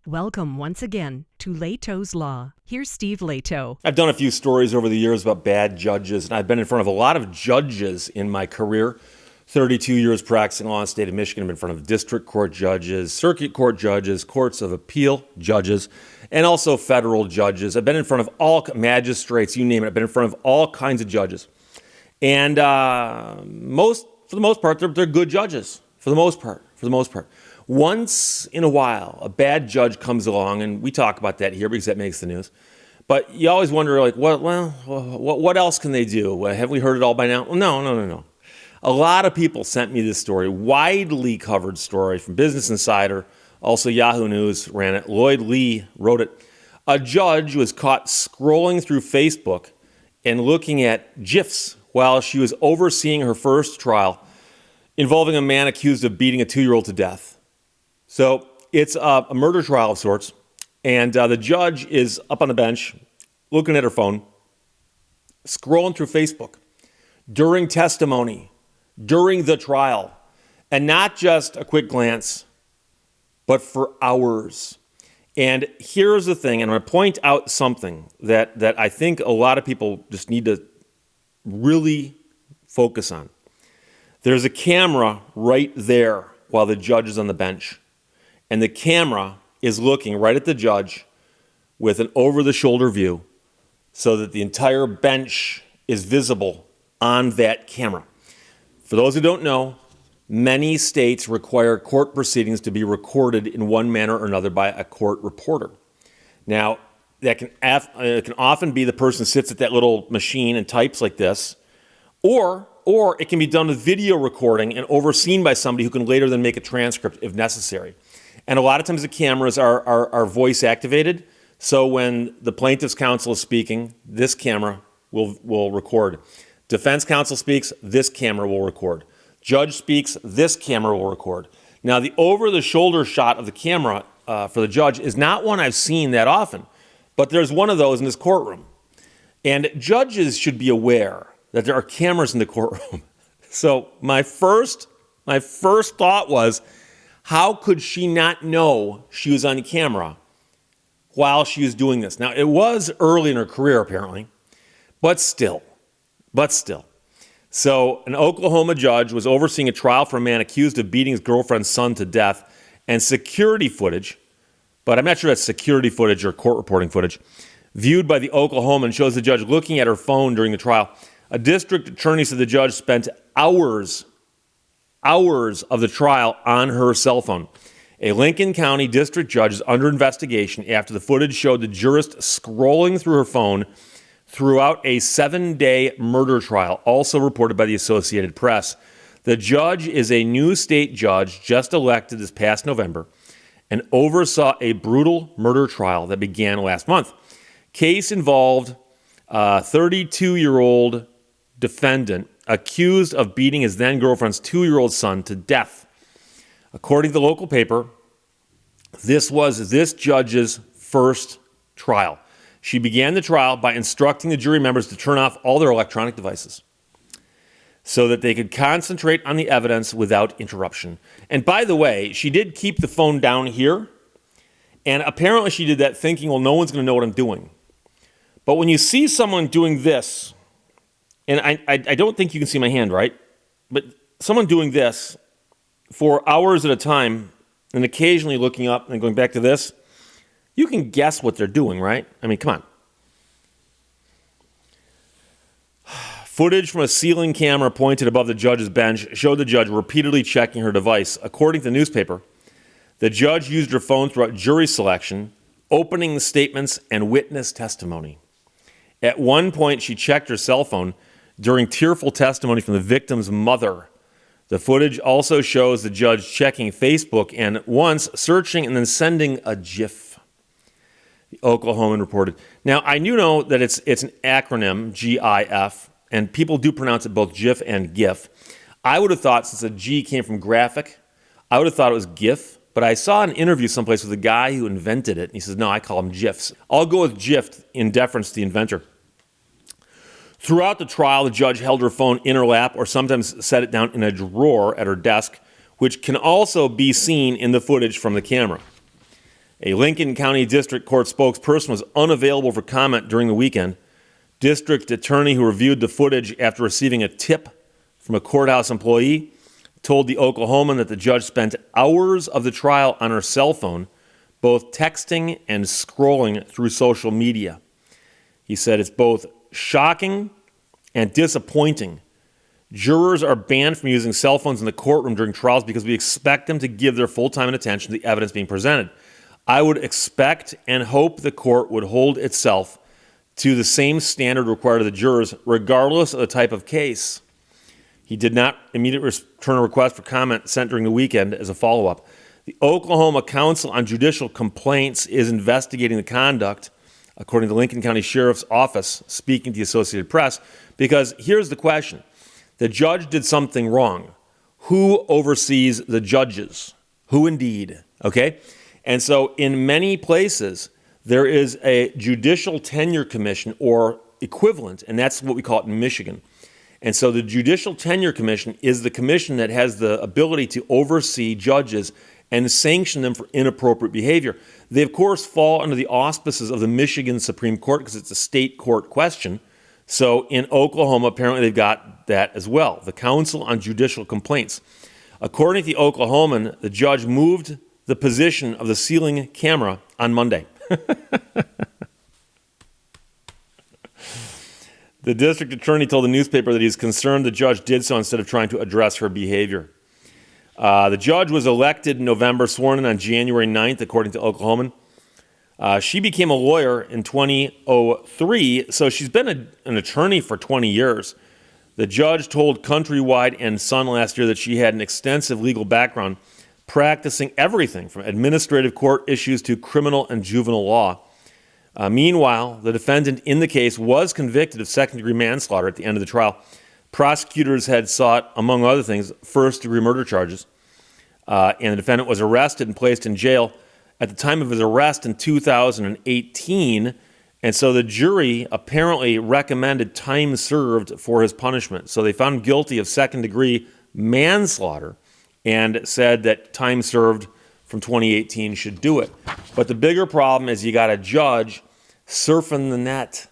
Welcome once again to Lehto's Law. Here's Steve Lehto. I've done a few stories over the years about bad judges, and I've been in front of a lot of judges in my career. 32 years practicing law in the state of Michigan. I've been in front of district court judges, circuit court judges, courts of appeal judges, and also federal judges. I've been in front of all magistrates, you name it. I've been in front of all kinds of judges. And for the most part, they're good judges. For the most part. Once in a while, a bad judge comes along, and we talk about that here because that makes the news. But you always wonder, like, what else can they do? Have we heard it all by now? Well, no. A lot of people sent me this story, widely covered story from Business Insider. Also, Yahoo News ran it. Lloyd Lee wrote it. A judge was caught scrolling through Facebook and looking at GIFs while she was overseeing her first trial involving a man accused of beating a 2-year-old to death. So it's a murder trial of sorts, and the judge is up on the bench looking at her phone, scrolling through Facebook during testimony, during the trial, and not just a quick glance, but for hours. And here's the thing, and I'm going to point out something that I think a lot of people just need to really focus on. There's a camera right there while the judge is on the bench. And the camera is looking right at the judge with an over-the-shoulder view so that the entire bench is visible on that camera. For those who don't know, many states require court proceedings to be recorded in one manner or another by a court reporter. Now, that can often be the person who sits at that little machine and types like this, or it can be done with video recording and overseen by somebody who can later then make a transcript if necessary. And a lot of times the cameras are voice activated, so when the plaintiff's counsel is speaking, this camera will record. Defense counsel speaks, this camera will record. Judge speaks, this camera will record. Now, the over-the-shoulder shot of the camera for the judge is not one I've seen that often, but there's one of those in this courtroom. And judges should be aware that there are cameras in the courtroom. So my first thought was, how could she not know she was on camera while she was doing this? Now, it was early in her career, apparently, but still. So an Oklahoma judge was overseeing a trial for a man accused of beating his girlfriend's son to death, and security footage, but I'm not sure that's security footage or court reporting footage, viewed by the Oklahoman shows the judge looking at her phone during the trial. A district attorney said the judge spent hours of the trial on her cell phone. A Lincoln County district judge is under investigation after the footage showed the jurist scrolling through her phone throughout a 7-day murder trial, also reported by the Associated Press. The judge is a new state judge just elected this past November and oversaw a brutal murder trial that began last month. Case involved a 32-year-old defendant accused of beating his then-girlfriend's 2-year-old son to death. According to the local paper, this was this judge's first trial. She began the trial by instructing the jury members to turn off all their electronic devices so that they could concentrate on the evidence without interruption. And by the way, she did keep the phone down here, and apparently she did that thinking, well, no one's going to know what I'm doing. But when you see someone doing this, and I don't think you can see my hand, right? But someone doing this for hours at a time and occasionally looking up and going back to this, you can guess what they're doing, right? I mean, come on. Footage from a ceiling camera pointed above the judge's bench showed the judge repeatedly checking her device. According to the newspaper, the judge used her phone throughout jury selection, opening statements, and witness testimony. At one point, she checked her cell phone during tearful testimony from the victim's mother. The footage also shows the judge checking Facebook and once searching and then sending a GIF. The Oklahoman reported. Now, I do know that it's an acronym, GIF, and people do pronounce it both GIF and GIF. I would have thought, since a G came from graphic, I would have thought it was GIF, but I saw an interview someplace with a guy who invented it, and he says, no, I call them GIFs. I'll go with GIF in deference to the inventor. Throughout the trial, the judge held her phone in her lap or sometimes set it down in a drawer at her desk, which can also be seen in the footage from the camera. A Lincoln County District Court spokesperson was unavailable for comment during the weekend. District attorney who reviewed the footage after receiving a tip from a courthouse employee told the Oklahoman that the judge spent hours of the trial on her cell phone, both texting and scrolling through social media. He said it's both shocking and disappointing. Jurors are banned from using cell phones in the courtroom during trials because we expect them to give their full time and attention to the evidence being presented. I would expect and hope the court would hold itself to the same standard required of the jurors, regardless of the type of case. He did not immediately return a request for comment sent during the weekend as a follow-up. The Oklahoma Council on Judicial Complaints is investigating the conduct, according to the Lincoln County Sheriff's Office, speaking to the Associated Press, because here's the question. The judge did something wrong. Who oversees the judges? Who indeed? Okay? And so in many places, there is a judicial tenure commission or equivalent, and that's what we call it in Michigan. And so the Judicial Tenure Commission is the commission that has the ability to oversee judges and sanction them for inappropriate behavior. They, of course, fall under the auspices of the Michigan Supreme Court because it's a state court question. So in Oklahoma, apparently they've got that as well, the Council on Judicial Complaints. According to the Oklahoman, the judge moved the position of the ceiling camera on Monday. The district attorney told the newspaper that he's concerned the judge did so instead of trying to address her behavior. The judge was elected in November, sworn in on January 9th, according to Oklahoman. She became a lawyer in 2003, so she's been an attorney for 20 years. The judge told Countrywide and Sun last year that she had an extensive legal background, practicing everything from administrative court issues to criminal and juvenile law. Meanwhile, the defendant in the case was convicted of second-degree manslaughter at the end of the trial. Prosecutors had sought, among other things, first-degree murder charges, and the defendant was arrested and placed in jail at the time of his arrest in 2018, and so the jury apparently recommended time served for his punishment. So they found him guilty of second-degree manslaughter and said that time served from 2018 should do it. But the bigger problem is you got a judge surfing the net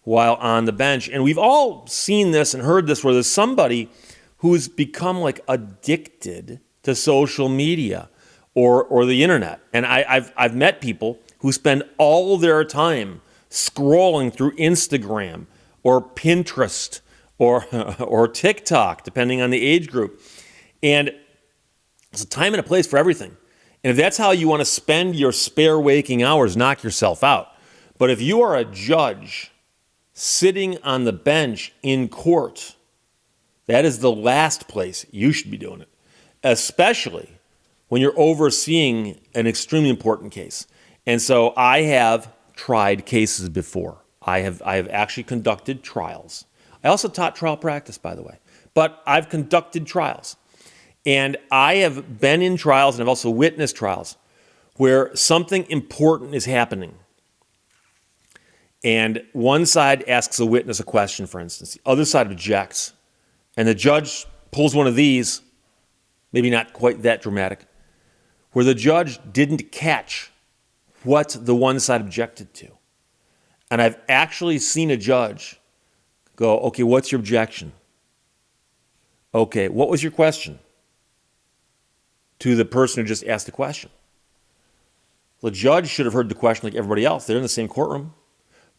while on the bench. And we've all seen this and heard this where there's somebody who's become like addicted to social media or the internet. And I've met people who spend all their time scrolling through Instagram or Pinterest or TikTok, depending on the age group. And there's a time and a place for everything. And if that's how you want to spend your spare waking hours, knock yourself out. But if you are a judge sitting on the bench in court, that is the last place you should be doing it, especially when you're overseeing an extremely important case. And so I have tried cases before. I have actually conducted trials. I also taught trial practice, by the way. But I've conducted trials. And I have been in trials and I've also witnessed trials where something important is happening. And one side asks a witness a question, for instance. The other side objects. And the judge pulls one of these, maybe not quite that dramatic, where the judge didn't catch what the one side objected to. And I've actually seen a judge go, okay, what's your objection? Okay, what was your question? To the person who just asked the question. The judge should have heard the question like everybody else. They're in the same courtroom.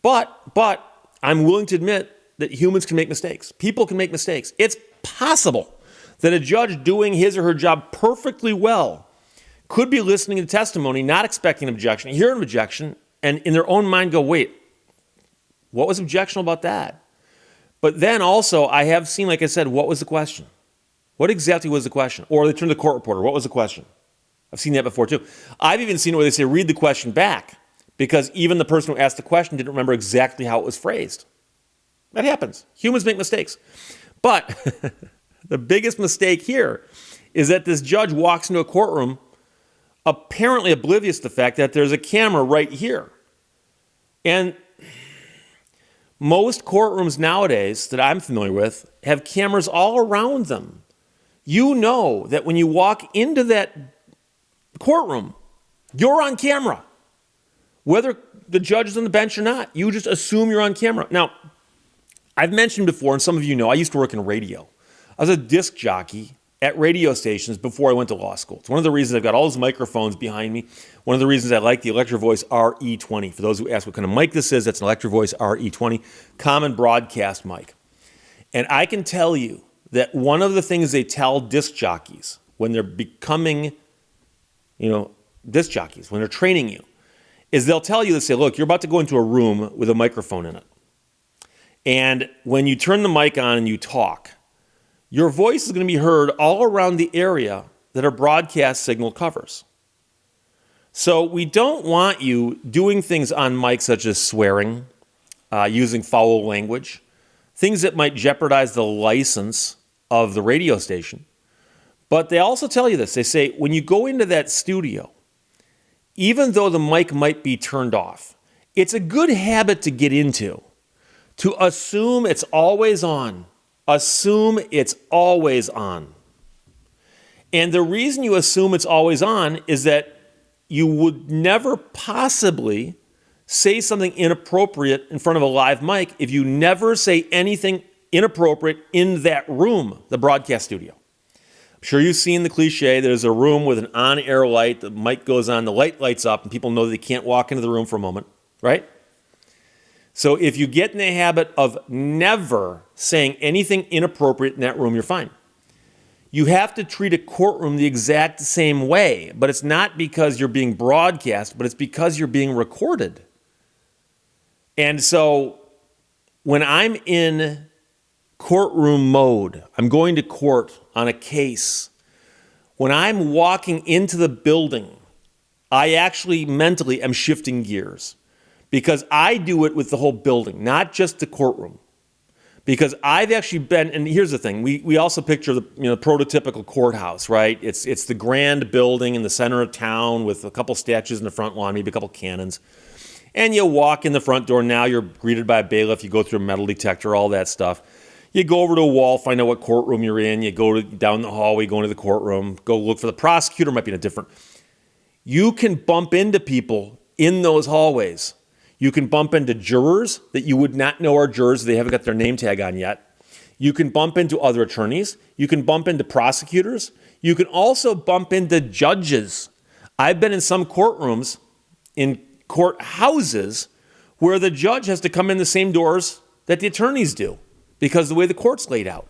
But I'm willing to admit that humans can make mistakes. People can make mistakes. It's possible that a judge doing his or her job perfectly well could be listening to testimony, not expecting an objection, hear an objection, and in their own mind go, wait, what was objectionable about that? But then also, I have seen, like I said, what was the question? What exactly was the question? Or they turn to the court reporter, what was the question? I've seen that before too. I've even seen it where they say, read the question back, because even the person who asked the question didn't remember exactly how it was phrased. That happens. Humans make mistakes. But the biggest mistake here is that this judge walks into a courtroom apparently oblivious to the fact that there's a camera right here. And most courtrooms nowadays that I'm familiar with have cameras all around them. You know that when you walk into that courtroom, you're on camera. whether the judge is on the bench or not. You just assume you're on camera. Now, I've mentioned before, and some of you know, I used to work in radio. I was a disc jockey at radio stations before I went to law school. It's one of the reasons I've got all those microphones behind me. One of the reasons I like the Electro Voice RE20. For those who ask what kind of mic this is, that's an Electro Voice RE20, common broadcast mic. And I can tell you that one of the things they tell disc jockeys when they're becoming, disc jockeys, when they're training you, is they'll tell you, they say, look, you're about to go into a room with a microphone in it. And when you turn the mic on and you talk, your voice is going to be heard all around the area that our broadcast signal covers. So we don't want you doing things on mic such as swearing, using foul language, things that might jeopardize the license of the radio station. But they also tell you this. They say, when you go into that studio, even though the mic might be turned off, it's a good habit to get into, to assume it's always on. Assume it's always on. And the reason you assume it's always on is that you would never possibly say something inappropriate in front of a live mic if you never say anything inappropriate in that room, the broadcast studio. I'm sure you've seen the cliche, there's a room with an on-air light, the mic goes on, the light lights up, and people know they can't walk into the room for a moment, right? So if you get in the habit of never saying anything inappropriate in that room, you're fine. You have to treat a courtroom the exact same way, but it's not because you're being broadcast, but it's because you're being recorded. And so when I'm in courtroom mode, I'm going to court on a case, when I'm walking into the building, I actually mentally am shifting gears. Because I do it with the whole building, not just the courtroom. Because I've actually been, and here's the thing, we also picture the prototypical courthouse, right? It's the grand building in the center of town with a couple statues in the front lawn, maybe a couple cannons. And you walk in the front door, now you're greeted by a bailiff, you go through a metal detector, all that stuff. You go over to a wall, find out what courtroom you're in, you go down the hallway, go into the courtroom, go look for the prosecutor, might be in a different. You can bump into people in those hallways. You can bump into jurors that you would not know are jurors. They haven't got their name tag on yet. You can bump into other attorneys. You can bump into prosecutors. You can also bump into judges. I've been in some courtrooms, in courthouses, where the judge has to come in the same doors that the attorneys do because of the way the court's laid out.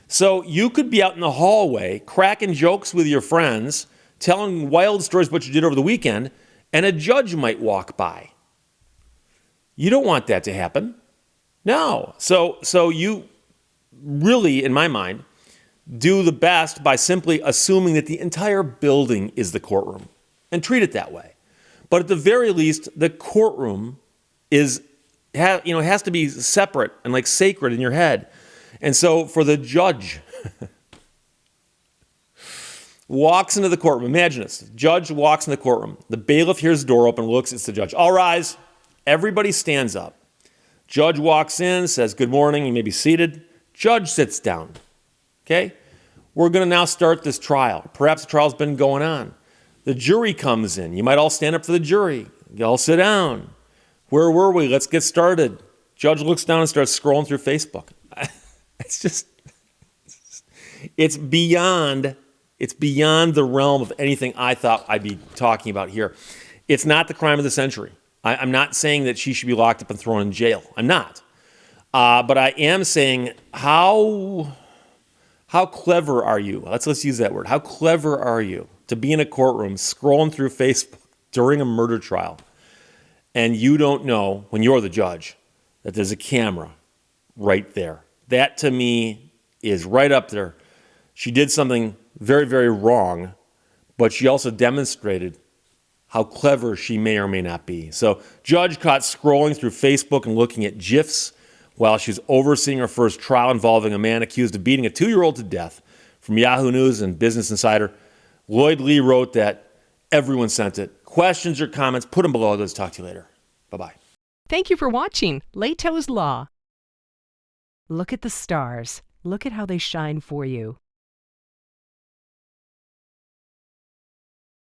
So you could be out in the hallway cracking jokes with your friends, telling wild stories about what you did over the weekend, and a judge might walk by. You don't want that to happen. No. So you really, in my mind, do the best by simply assuming that the entire building is the courtroom and treat it that way. But at the very least, the courtroom has to be separate and like sacred in your head. And so for the judge walks into the courtroom, imagine this, the judge walks in the courtroom, the bailiff hears the door open, looks, it's the judge. All rise. Everybody stands up. Judge walks in, says, good morning, you may be seated. Judge sits down. Okay? We're going to now start this trial. Perhaps the trial's been going on. The jury comes in. You might all stand up for the jury. You all sit down. Where were we? Let's get started. Judge looks down and starts scrolling through Facebook. It's beyond the realm of anything I thought I'd be talking about here. It's not the crime of the century. I'm not saying that she should be locked up and thrown in jail. I'm not. But I am saying, how clever are you? Let's use that word. How clever are you to be in a courtroom scrolling through Facebook during a murder trial, and you don't know, when you're the judge, that there's a camera right there? That, to me, is right up there. She did something very, very wrong, but she also demonstrated how clever she may or may not be. So, judge caught scrolling through Facebook and looking at GIFs while she's overseeing her first trial involving a man accused of beating a 2-year-old to death. From Yahoo News and Business Insider, Lloyd Lee wrote that everyone sent it. Questions or comments, put them below. Let's talk to you later. Bye-bye. Thank you for watching Lehto's Law. Look at the stars. Look at how they shine for you.